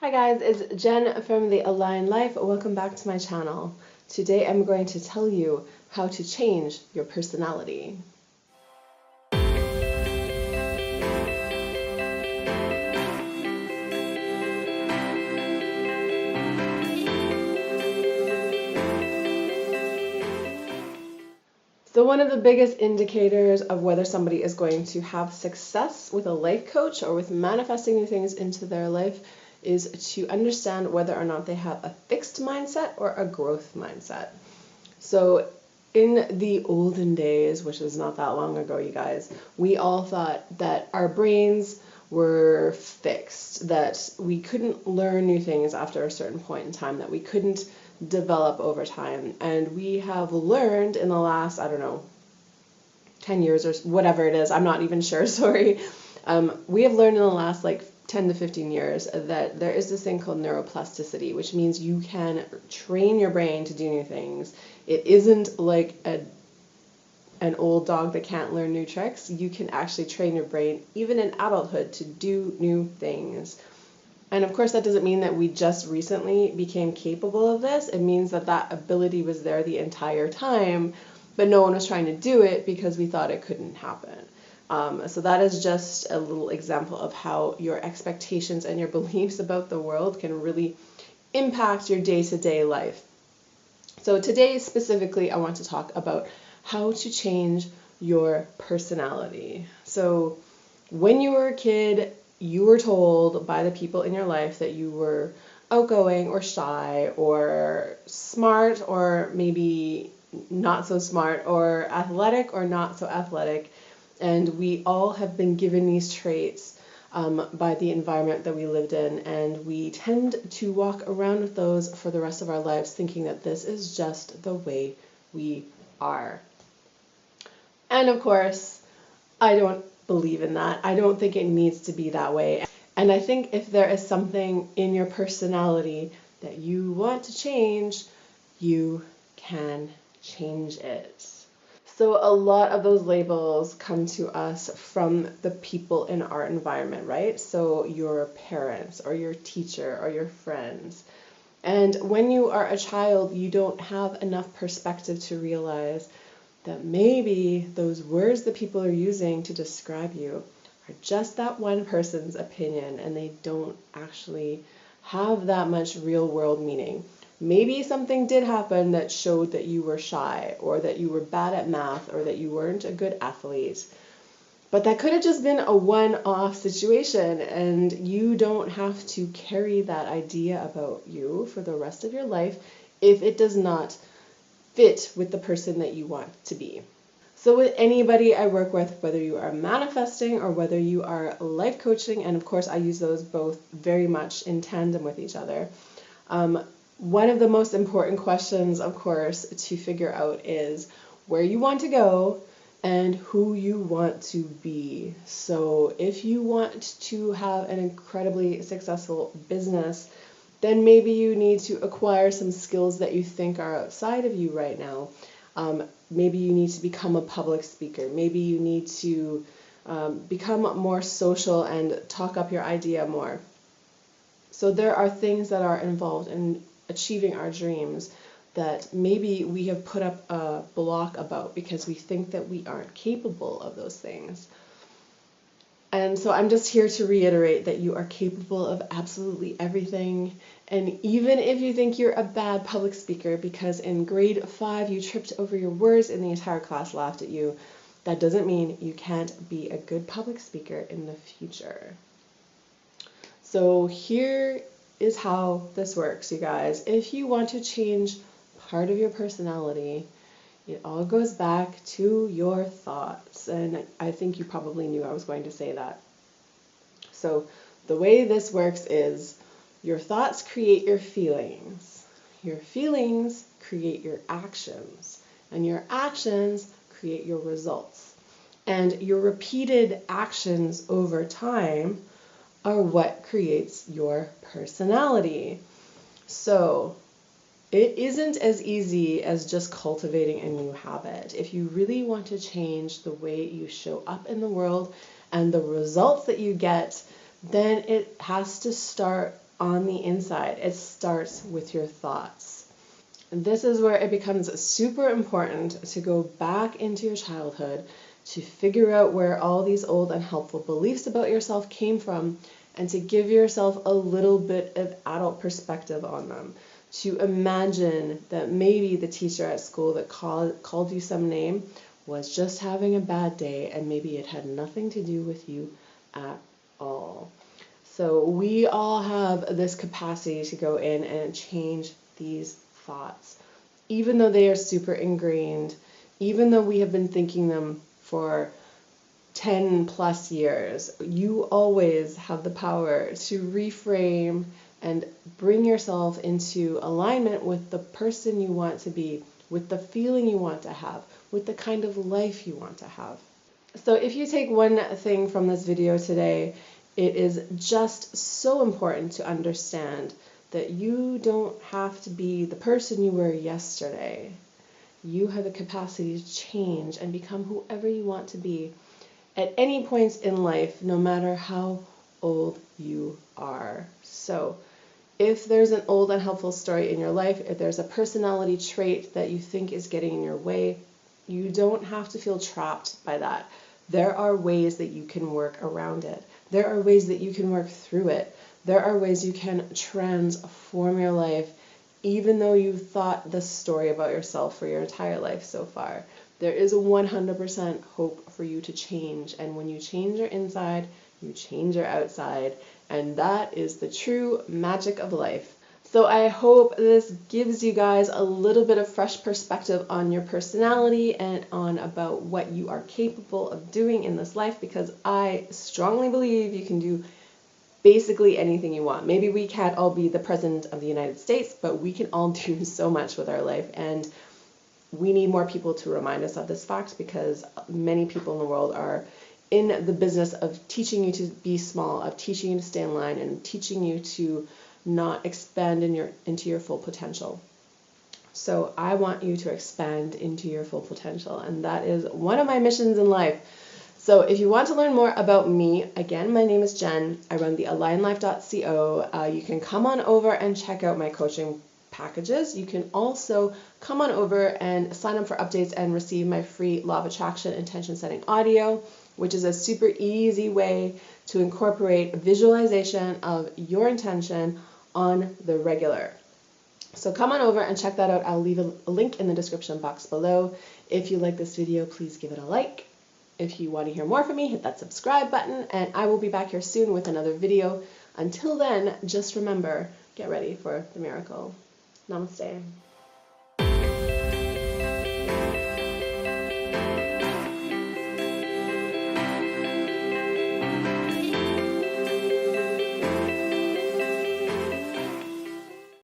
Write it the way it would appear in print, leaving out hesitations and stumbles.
Hi guys, it's Jen from The Aligned Life. Welcome back to my channel. Today I'm going to tell you how to change your personality. So one of the biggest indicators of whether somebody is going to have success with a life coach or with manifesting new things into their life is to understand whether or not they have a fixed mindset or a growth mindset. So in the olden days, which is not that long ago, you guys, we all thought that our brains were fixed, that we couldn't learn new things after a certain point in time, that we couldn't develop over time. And we have learned in the last, 10 years or whatever it is, I'm not even sure, sorry. We have learned in the last 10 to 15 years that there is this thing called neuroplasticity, which means you can train your brain to do new things. It isn't like an old dog that can't learn new tricks. You can actually train your brain, even in adulthood, to do new things. And of course, that doesn't mean that we just recently became capable of this. It means that that ability was there the entire time, but no one was trying to do it because we thought it couldn't happen. So that is just a little example of how your expectations and your beliefs about the world can really impact your day-to-day life. So today specifically, I want to talk about how to change your personality. So when you were a kid, you were told by the people in your life that you were outgoing or shy or smart or maybe not so smart or athletic or not so athletic. And we all have been given these traits by the environment that we lived in, and we tend to walk around with those for the rest of our lives thinking that this is just the way we are. And of course, I don't believe in that. I don't think it needs to be that way. And I think if there is something in your personality that you want to change, you can change it. So a lot of those labels come to us from the people in our environment, right? So your parents or your teacher or your friends. And when you are a child, you don't have enough perspective to realize that maybe those words that people are using to describe you are just that one person's opinion and they don't actually have that much real world meaning. Maybe something did happen that showed that you were shy or that you were bad at math or that you weren't a good athlete. But that could have just been a one-off situation, and you don't have to carry that idea about you for the rest of your life if it does not fit with the person that you want to be. So with anybody I work with, whether you are manifesting or whether you are life coaching, and of course I use those both very much in tandem with each other, one of the most important questions, of course, to figure out is where you want to go and who you want to be. So if you want to have an incredibly successful business, then maybe you need to acquire some skills that you think are outside of you right now. Maybe you need to become a public speaker. Maybe you need to become more social and talk up your idea more. So there are things that are involved in achieving our dreams that maybe we have put up a block about because we think that we aren't capable of those things. And so I'm just here to reiterate that you are capable of absolutely everything. And even if you think you're a bad public speaker because in grade 5 you tripped over your words and the entire class laughed at you, that doesn't mean you can't be a good public speaker in the future. So here is how this works, you guys. If you want to change part of your personality, it all goes back to your thoughts. And I think you probably knew I was going to say that. So the way this works is your thoughts create your feelings. Your feelings create your actions. And your actions create your results. And your repeated actions over time are what creates your personality. So it isn't as easy as just cultivating a new habit. If you really want to change the way you show up in the world and the results that you get, then it has to start on the inside. It starts with your thoughts. And this is where it becomes super important to go back into your childhood to figure out where all these old unhelpful beliefs about yourself came from, and to give yourself a little bit of adult perspective on them. To imagine that maybe the teacher at school that called you some name was just having a bad day, and maybe it had nothing to do with you at all. So we all have this capacity to go in and change these thoughts, even though they are super ingrained, even though we have been thinking them for 10 plus years. You always have the power to reframe and bring yourself into alignment with the person you want to be, with the feeling you want to have, with the kind of life you want to have. So if you take one thing from this video today, it is just so important to understand that you don't have to be the person you were yesterday. You have the capacity to change and become whoever you want to be at any points in life, no matter how old you are. So if there's an old unhelpful story in your life, if there's a personality trait that you think is getting in your way, you don't have to feel trapped by that. There are ways that you can work around it. There are ways that you can work through it. There are ways you can transform your life, even though you've thought this story about yourself for your entire life so far. There is a 100% hope for you to change. And when you change your inside, you change your outside. And that is the true magic of life. So I hope this gives you guys a little bit of fresh perspective on your personality and on about what you are capable of doing in this life, because I strongly believe you can do basically anything you want. Maybe we can't all be the president of the United States, but we can all do so much with our life. And we need more people to remind us of this fact, because many people in the world are in the business of teaching you to be small, of teaching you to stay in line, and teaching you to not expand into your full potential. So I want you to expand into your full potential, and that is one of my missions in life. So if you want to learn more about me, again, my name is Jen. I run the alignlife.co. You can come on over and check out my coaching packages. You can also come on over and sign up for updates and receive my free Law of Attraction intention setting audio, which is a super easy way to incorporate visualization of your intention on the regular. So come on over and check that out. I'll leave a link in the description box below. If you like this video, please give it a like. If you want to hear more from me, hit that subscribe button, and I will be back here soon with another video. Until then, just remember, get ready for the miracle. Namaste.